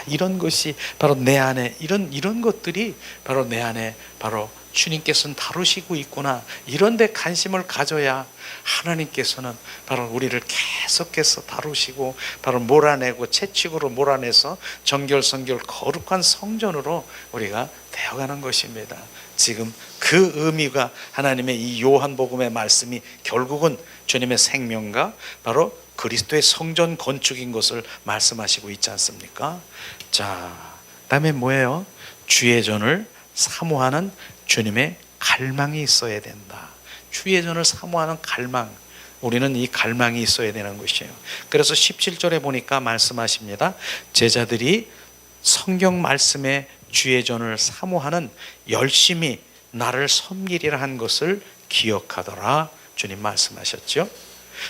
이런 것이 바로 내 안에, 이런 것들이 바로 내 안에 바로 주님께서는 다루시고 있구나, 이런 데 관심을 가져야 하나님께서는 바로 우리를 계속해서 다루시고 바로 몰아내고 채찍으로 몰아내서 정결성결 거룩한 성전으로 우리가 되어가는 것입니다. 지금 그 의미가 하나님의 이 요한복음의 말씀이 결국은 주님의 생명과 바로 그리스도의 성전 건축인 것을 말씀하시고 있지 않습니까? 그다음에 뭐예요? 주의 전을 사모하는 주님의 갈망이 있어야 된다. 주의 전을 사모하는 갈망, 우리는 이 갈망이 있어야 되는 것이에요. 그래서 17절에 보니까 말씀하십니다. 제자들이 성경 말씀에 주의 전을 사모하는 열심히 나를 섬기리라 한 것을 기억하더라. 주님 말씀하셨죠.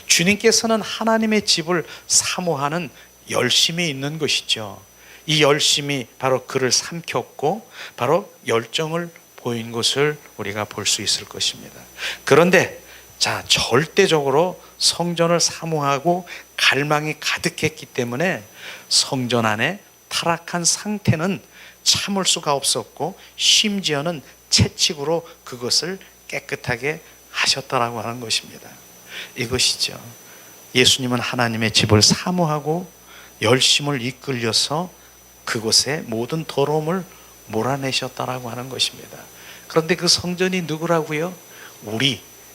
주님께서는 하나님의 집을 사모하는 열심이 있는 것이죠. 이 열심이 바로 그를 삼켰고 바로 열정을 보인 것을 우리가 볼 수 있을 것입니다. 그런데 자, 절대적으로 성전을 사모하고 갈망이 가득했기 때문에 성전 안에 타락한 상태는 참을 수가 없었고, 심지어는 채찍으로 그것을 깨끗하게 하셨다라고 하는 것입니다. 이것이죠. 예수님은 하나님의 집을 사모하고 열심을 이끌려서 그곳에 모든 더러움을 몰아내셨다라고 하는 것입니다. 그런데 그 성전이 누구라고요?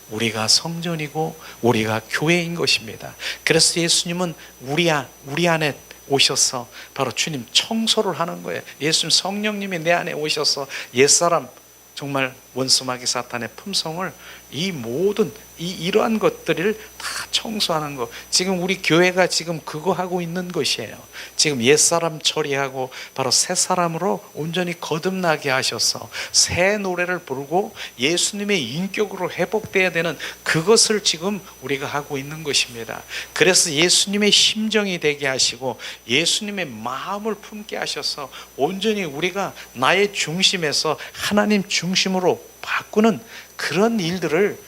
우리가 성전이고 우리가 교회인 것입니다. 그래서 예수님은 우리 안에 오셔서 바로 주님 청소를 하는 거예요. 예수님 성령님이 내 안에 오셔서 옛사람, 정말 원수마귀 사탄의 품성을, 이 모든 이러한 것들을 다 청소하는 것. 지금 우리 교회가 지금 그거 하고 있는 것이에요. 지금 옛사람 처리하고 바로 새 사람으로 온전히 거듭나게 하셔서 새 노래를 부르고 예수님의 인격으로 회복돼야 되는 그것을 지금 우리가 하고 있는 것입니다. 그래서 예수님의 심정이 되게 하시고 예수님의 마음을 품게 하셔서 온전히 우리가 나의 중심에서 하나님 중심으로 바꾸는 그런 일들을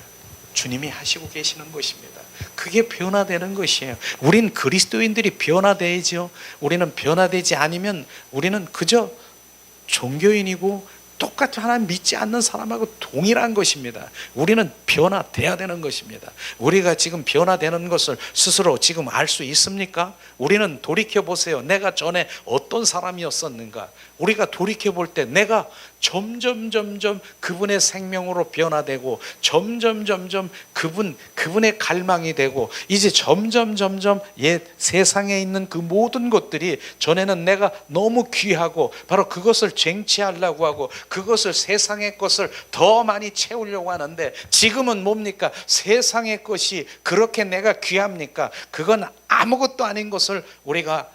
주님이 하시고 계시는 것입니다. 그게 변화되는 것이에요. 우린 그리스도인들이 변화되죠. 우리는 변화되지 않으면 우리는 그저 종교인이고 똑같이 하나님 믿지 않는 사람하고 동일한 것입니다. 우리는 변화돼야 되는 것입니다. 우리가 지금 변화되는 것을 스스로 지금 알 수 있습니까? 우리는 돌이켜보세요. 내가 전에 어떤 사람이었었는가? 우리가 돌이켜볼 때 내가 점점 그분의 생명으로 변화되고 점점 그분의 갈망이 되고 이제 점점 옛 세상에 있는 그 모든 것들이 전에는 내가 너무 귀하고 바로 그것을 쟁취하려고 하고 그것을 세상의 것을 더 많이 채우려고 하는데 지금은 뭡니까? 세상의 것이 그렇게 내가 귀합니까? 그건 아무것도 아닌 것을 우리가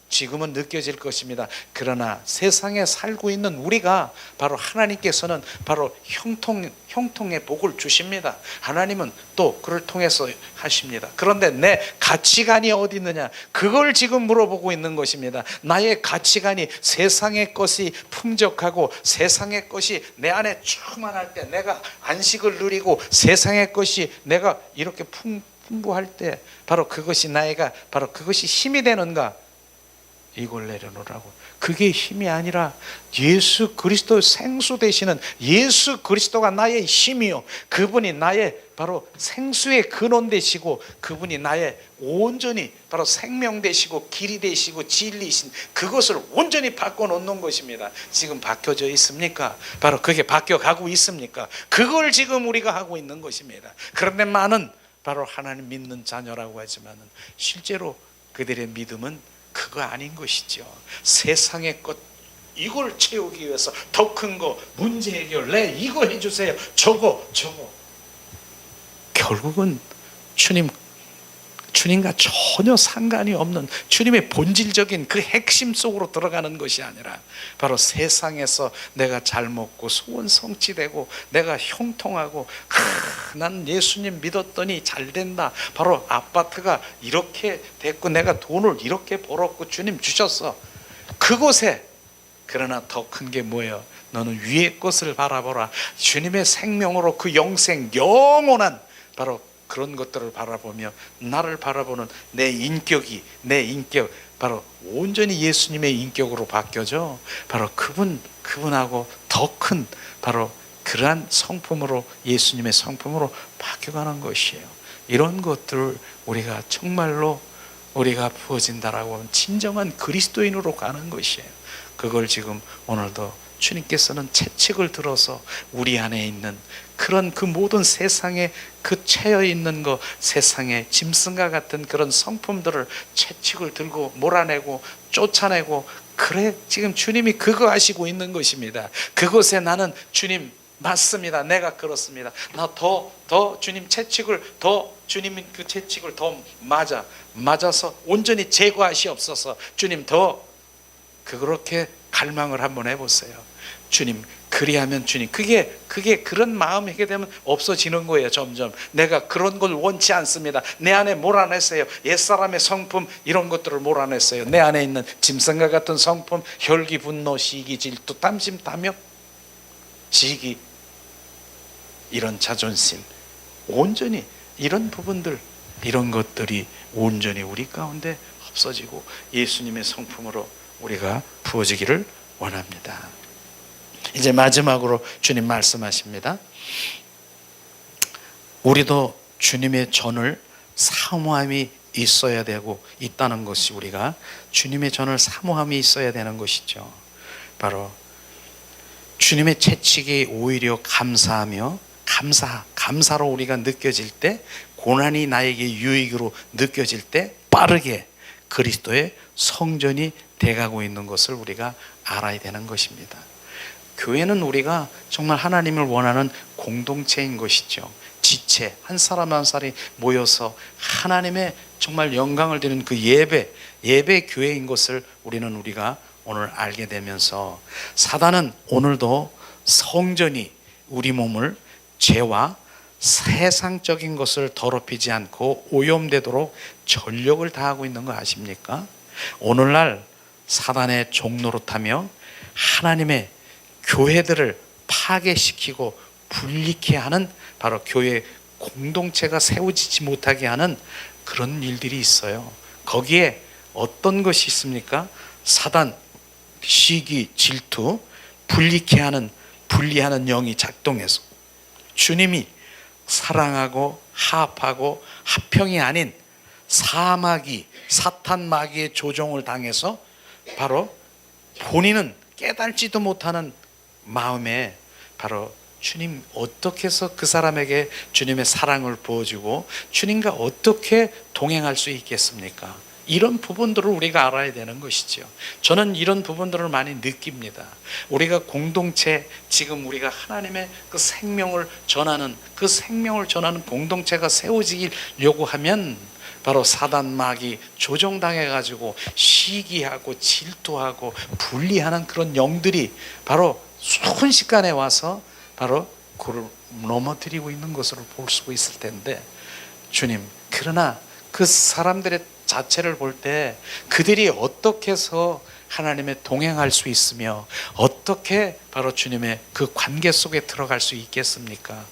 지금은 느껴질 것입니다. 그러나 세상에 살고 있는 우리가 바로 하나님께서는 바로 형통의 복을 주십니다. 하나님은 또 그를 통해서 하십니다. 그런데 내 가치관이 어디 있느냐? 그걸 지금 물어보고 있는 것입니다. 나의 가치관이 세상의 것이 풍족하고 세상의 것이 내 안에 충만할 때, 내가 안식을 누리고 세상의 것이 내가 이렇게 풍부할 때 바로 그것이 나이가 바로 그것이 힘이 되는가? 이걸 내려놓으라고. 그게 힘이 아니라 예수 그리스도 생수 되시는 예수 그리스도가 나의 힘이요, 그분이 나의 바로 생수의 근원 되시고 그분이 나의 온전히 바로 생명 되시고 길이 되시고 진리이신 그것을 온전히 바꿔놓는 것입니다. 지금 바뀌어져 있습니까? 바로 그게 바뀌어가고 있습니까? 그걸 지금 우리가 하고 있는 것입니다. 그런데 많은 바로 하나님 믿는 자녀라고 하지만 실제로 그들의 믿음은 그거 아닌 것이죠. 세상의 것 이걸 채우기 위해서 더 큰 거, 문제 해결, 이거 해주세요, 저거 결국은 주님과 전혀 상관이 없는 주님의 본질적인 그 핵심 속으로 들어가는 것이 아니라 바로 세상에서 내가 잘 먹고 소원 성취되고 내가 형통하고 난 예수님 믿었더니 잘 된다, 바로 아파트가 이렇게 됐고 내가 돈을 이렇게 벌었고 주님 주셨어, 그곳에. 그러나 더 큰 게 뭐예요? 너는 위의 것을 바라보라. 주님의 생명으로 그 영원한 바로 그런 것들을 바라보며 나를 바라보는 내 인격 바로 온전히 예수님의 인격으로 바뀌어져 바로 그분하고 더 큰 바로 그러한 성품으로 예수님의 성품으로 바뀌어가는 것이에요. 이런 것들을 우리가 정말로 우리가 부어진다라고 하면 진정한 그리스도인으로 가는 것이에요. 그걸 지금 오늘도 주님께서는 채찍을 들어서 우리 안에 있는 그런 그 모든 세상에 그 채여 있는 거, 세상의 짐승과 같은 그런 성품들을 채찍을 들고 몰아내고 쫓아내고, 그래 지금 주님이 그거 하시고 있는 것입니다. 그곳에 나는 주님 맞습니다, 내가 그렇습니다, 나 더 주님 채찍을 더 주님 그 채찍을 더 맞아서 온전히 제거하시옵소서. 주님 더 그렇게 갈망을 한번 해보세요. 주님 그리하면 주님 그게 그런 마음이 하게 되면 없어지는 거예요. 점점 내가 그런 걸 원치 않습니다. 내 안에 몰아냈어요. 옛사람의 성품 이런 것들을 몰아냈어요. 내 안에 있는 짐승과 같은 성품, 혈기, 분노, 시기, 질투, 탐심, 탐욕, 지기, 이런 자존심, 온전히 이런 부분들, 이런 것들이 온전히 우리 가운데 없어지고 예수님의 성품으로 우리가 부어지기를 원합니다. 이제 마지막으로 주님 말씀하십니다. 우리도 주님의 전을 사모함이 있어야 되고 있다는 것이, 우리가 주님의 전을 사모함이 있어야 되는 것이죠. 바로 주님의 채찍이 오히려 감사하며 감사로 우리가 느껴질 때, 고난이 나에게 유익으로 느껴질 때 빠르게 그리스도의 성전이 돼가고 있는 것을 우리가 알아야 되는 것입니다. 교회는 우리가 정말 하나님을 원하는 공동체인 것이죠. 지체, 한 사람 한 사람이 모여서 하나님의 정말 영광을 드리는 그 예배 교회인 것을 우리가 오늘 알게 되면서, 사단은 오늘도 성전이 우리 몸을 죄와 세상적인 것을 더럽히지 않고 오염되도록 전력을 다하고 있는 거 아십니까? 오늘날 사단의 종노릇하며 하나님의 교회들을 파괴시키고 분리케 하는, 바로 교회 공동체가 세워지지 못하게 하는 그런 일들이 있어요. 거기에 어떤 것이 있습니까? 사단, 시기, 질투, 분리하는 영이 작동해서 주님이 사랑하고 화합하고 화평이 아닌 사마귀, 사탄 마귀의 조종을 당해서 바로 본인은 깨달지도 못하는 마음에 바로 주님 어떻게 해서 그 사람에게 주님의 사랑을 부어주고 주님과 어떻게 동행할 수 있겠습니까? 이런 부분들을 우리가 알아야 되는 것이죠. 저는 이런 부분들을 많이 느낍니다. 우리가 공동체, 지금 우리가 하나님의 그 생명을 전하는 공동체가 세워지려고 하면 바로 사단 마귀 조종당해가지고 시기하고 질투하고 분리하는 그런 영들이 바로 순식간에 와서 바로 그를 넘어뜨리고 있는 것으로 볼 수 있을 텐데, 주님, 그러나 그 사람들의 자체를 볼 때 그들이 어떻게 해서 하나님의 동행할 수 있으며 어떻게 바로 주님의 그 관계 속에 들어갈 수 있겠습니까?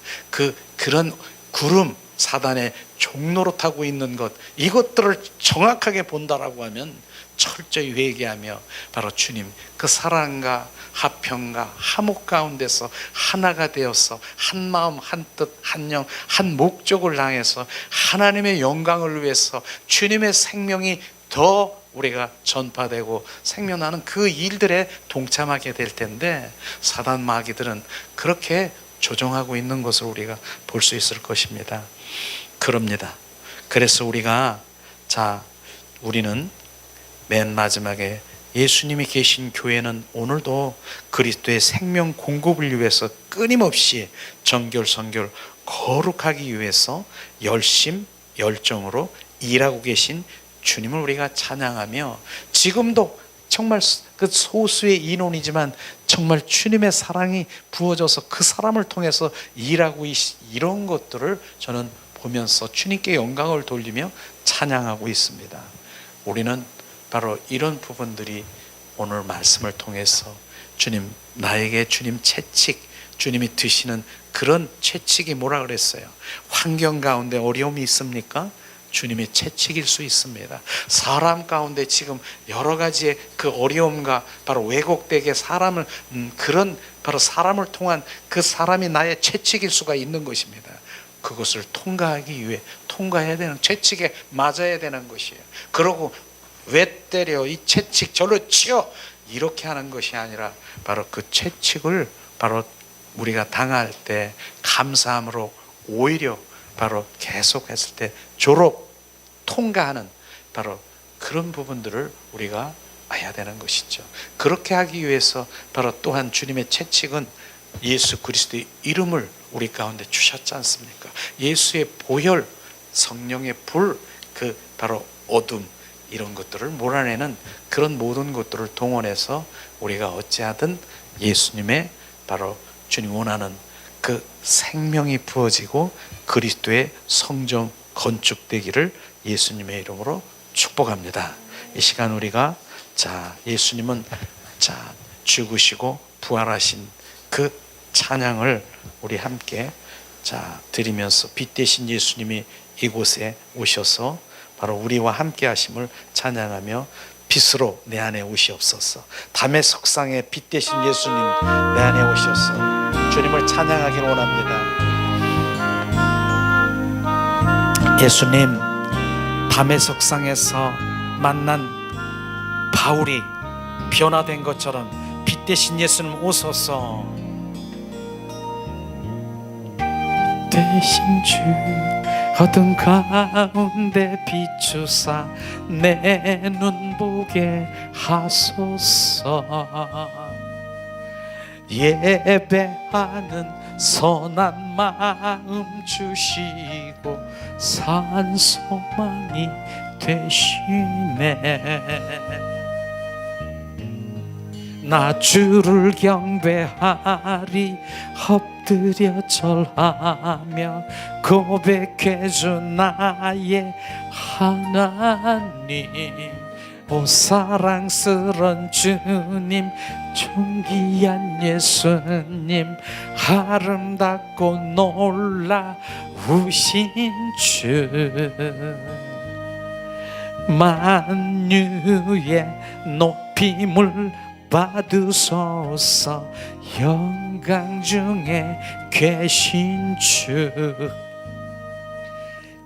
그런 구름, 사단의 종노릇하고 있는 것, 이것들을 정확하게 본다라고 하면 철저히 회개하며 바로 주님 그 사랑과 화평과 화목 가운데서 하나가 되어서 한 마음 한 뜻 한 영 한 목적을 향해서 하나님의 영광을 위해서 주님의 생명이 더 우리가 전파되고 생명나는 그 일들에 동참하게 될 텐데, 사단 마귀들은 그렇게 조종하고 있는 것을 우리가 볼 수 있을 것입니다. 그럽니다. 그래서 우리는 맨 마지막에 예수님이 계신 교회는 오늘도 그리스도의 생명 공급을 위해서 끊임없이 정결성결 거룩하기 위해서 열정으로 일하고 계신 주님을 우리가 찬양하며, 지금도 정말 그 소수의 인원이지만 정말 주님의 사랑이 부어져서 그 사람을 통해서 일하고 이런 것들을 저는 보면서 주님께 영광을 돌리며 찬양하고 있습니다. 우리는 바로 이런 부분들이 오늘 말씀을 통해서 주님, 나에게 주님 채찍, 주님이 드시는 그런 채찍이 뭐라 그랬어요? 환경 가운데 어려움이 있습니까? 주님의 채찍일 수 있습니다. 사람 가운데 지금 여러 가지의 그 어려움과 바로 왜곡되게 그런 바로 사람을 통한 그 사람이 나의 채찍일 수가 있는 것입니다. 그것을 통과하기 위해 통과해야 되는, 채찍에 맞아야 되는 것이에요. 그러고 왜 때려? 이 채찍 절로 치워! 이렇게 하는 것이 아니라 바로 그 채찍을 바로 우리가 당할 때 감사함으로 오히려 바로 계속했을 때 통과하는 바로 그런 부분들을 우리가 해야 되는 것이죠. 그렇게 하기 위해서 바로 또한 주님의 채찍은 예수 그리스도의 이름을 우리 가운데 주셨지 않습니까? 예수의 보혈, 성령의 불, 그 바로 어둠, 이런 것들을 몰아내는 그런 모든 것들을 동원해서 우리가 어찌하든 예수님의 바로 주님 원하는 그 생명이 부어지고 그리스도의 성전 건축되기를 예수님의 이름으로 축복합니다. 이 시간 우리가 예수님은 죽으시고 부활하신 그 찬양을 우리 함께 자, 드리면서 빛 대신 예수님이 이곳에 오셔서 바로 우리와 함께 하심을 찬양하며 빛으로 내 안에 오시옵소서. 담의 석상에 빛 대신 예수님 내 안에 오셔서 주님을 찬양하길 원합니다. 예수님, 담의 석상에서 만난 바울이 변화된 것처럼 빛 대신 예수님 오소서. 대신 주 어둠 가운데 비추사 내 눈 보게 하소서. 예배하는 선한 마음 주시고 산 소망이 되시네. 나 주를 경배하리 엎드려 절하며 고백해줘 나의 하나님. 오 사랑스런 주님, 존귀한 예수님, 아름답고 놀라우신 주, 만유의 높임을 받으소서. 영광 중에 계신 주,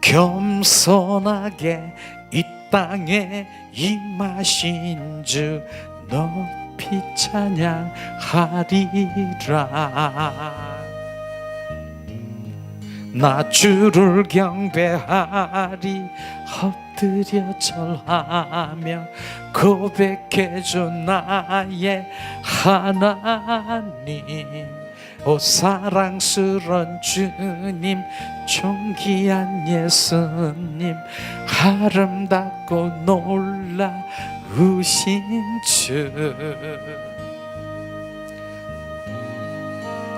겸손하게 이 땅에 임하신 주 높이 찬양하리라. 나 주를 경배하리 엎드려 절하며 고백해줘 나의 하나님. 오 사랑스런 주님, 존귀한 예수님, 아름답고 놀라우신 주,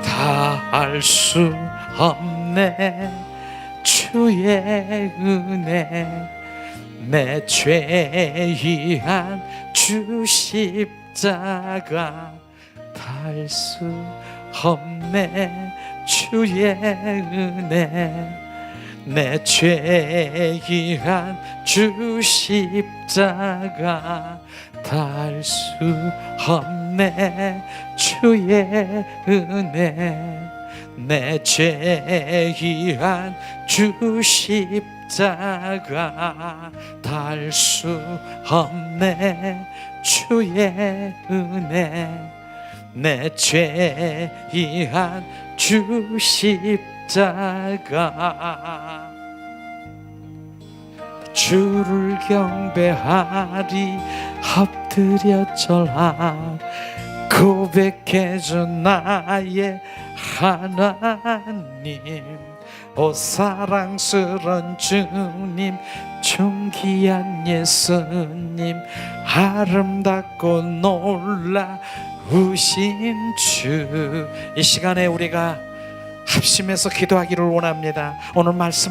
다 알 수 없네 주의 은혜. 내 죄의한 주 십자가 다 알 수 없네 주의 은혜. 내 죄의한 주 십자가 다 알 수 없네 주의 은혜. 내 죄의한 주 십자가 다 알 수 없네 주의 은혜. 내 죄의한 주 십자가. 주를 경배하리 엎드려 절하 고백해줘 나의 하나님. 오 사랑스런 주님, 존귀한 예수님, 아름답고 놀라우신 주. 이 시간에 우리가 합심해서 기도하기를 원합니다. 오늘 말씀